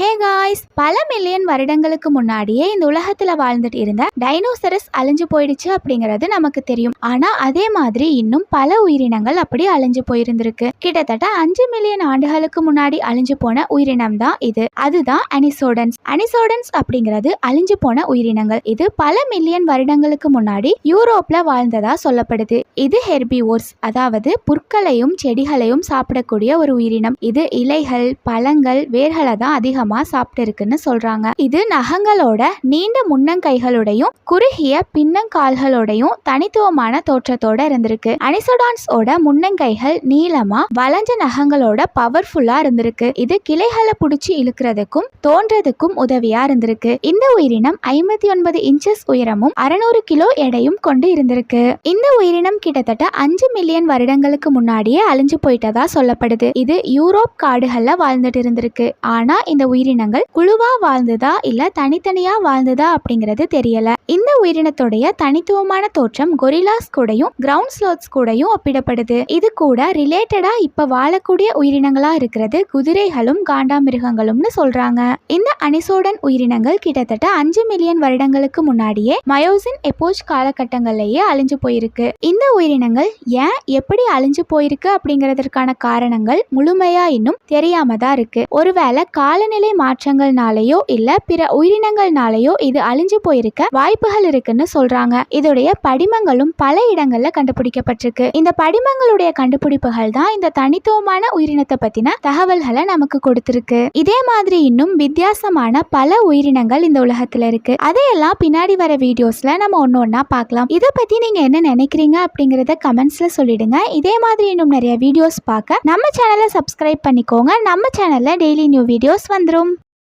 Hey guys, பல million வருடங்களுக்கு முன்னாடியே இந்த உலகத்துல வாழ்ந்துட்டு இருந்த டைனோசரஸ் அழிஞ்சு போயிடுச்சு அப்படிங்கிறது நமக்கு தெரியும். ஆனா அதே மாதிரி இன்னும் பல உயிரினங்கள் அப்படி அழிஞ்சு போயிருந்திருக்கு. கிட்டத்தட்ட 5 மில்லியன் ஆண்டுகளுக்கு முன்னாடி அழிஞ்சு போன உயிரினம் தான் இது. அதுதான் அனிசோடன்ஸ். அனிசோடன்ஸ் அப்படிங்கிறது அழிஞ்சு போன உயிரினங்கள். இது பல மில்லியன் வருடங்களுக்கு முன்னாடி யூரோப்ல வாழ்ந்ததா சொல்லப்படுது. இது ஹெர்பிவோர்ஸ், அதாவது புற்களையும் செடிகளையும் சாப்பிடக்கூடிய ஒரு உயிரினம். இது இலைகள், பழங்கள், வேர்களை தான் அதிகமா சாப்பிட்டு இருக்குன்னு சொல்றாங்க. இது நகங்களோட நீண்ட முன்னங்கைகளுடையும் குறுகிய பின்னங்கால்களோடையும் தனித்துவமான தோற்றத்தோட இருந்திருக்கு. அனிசோடான்ஸோட முன்னங்கைகள் நீளமா வளைஞ்ச நகங்களோட பவர்ஃபுல்லா இருந்திருக்கு. இது கிளைகளை புடிச்சு இழுக்கிறதுக்கும் தோன்றதுக்கும் உதவியா இருந்திருக்கு. இந்த உயிரினம் 59 இன்ச்சஸ் உயரமும் 600 கிலோ எடையும் கொண்டு இருந்திருக்கு. இந்த உயிரினம் கிட்டத்தட்ட 5 மில்லியன் வருடங்களுக்கு முன்னாடியே அழிஞ்சு போயிட்டதா சொல்லப்படுது. இது யூரோப் காடுகள்ல வாழ்ந்துட்டு இருந்திருக்கு. ஆனா இந்த உயிரினங்கள் குழுவா வாழ்ந்ததா இல்ல தனித்தனியா வாழ்ந்ததா அப்படிங்கிறது தெரியல. இந்த உயிரினத்துடைய தனித்துவமான தோற்றம் கொரில்லாஸ் கூடயும் கிரவுண்ட் ஸ்லோத்ஸ் கூடயும் ஒப்பிடப்படுது. இது கூட ரிலேட்டடா இப்ப வாழக்கூடிய உயிரினங்களா இருக்கிறது குதிரைகளும் காண்டாமிருகங்களும்னு சொல்றாங்க. இந்த அனிசோடன் உயிரினங்கள் கிட்டத்தட்ட 5 மில்லியன் வருடங்களுக்கு முன்னாடியே மயோசின் எபோச் காலகட்டங்கள்லயே அழிஞ்சு போயிருக்கு. இந்த உயிரினங்கள் ஏன் எப்படி அழிஞ்சு போயிருக்கு அப்படிங்கிறதுக்கான காரணங்கள் முழுமையா இன்னும் தெரியாம தான் இருக்கு. ஒருவேளை காலநிலை மாற்றங்கள்னாலேயோ இல்ல பிற உயிரினங்கள்னாலேயோ இது அழிஞ்சு போயிருக்க வாய்ப்புகள் இருக்குன்னு சொல்றாங்க. இதோடைய படிமங்களும் பல இடங்கள்ல கண்டுபிடிக்கப்பட்டிருக்கு. இந்த படிமங்களுடைய கண்டுபிடிப்புகள் தான் இந்த தனித்துவமான உயிரினத்தை பத்தின தகவல்களை நமக்கு கொடுத்திருக்கு. இதே மாதிரி இன்னும் வித்தியாசமான பல உயிரினங்கள் இந்த உலகத்துல இருக்கு. அதையெல்லாம் பின்னாடி வர வீடியோஸ்ல நம்ம ஒன்னொன்னா பார்க்கலாம். இதை பத்தி நீங்க என்ன நினைக்கிறீங்க அப்படிங்கறத கமெண்ட்ஸ்ல சொல்லிடுங்க. இதே மாதிரி இன்னும் நிறைய வீடியோஸ் பார்க்க நம்ம சேனலை சப்ஸ்கிரைப் பண்ணிக்கோங்க. நம்ம சேனல்ல டெய்லி நியூ வீடியோஸ் வந்துரும்.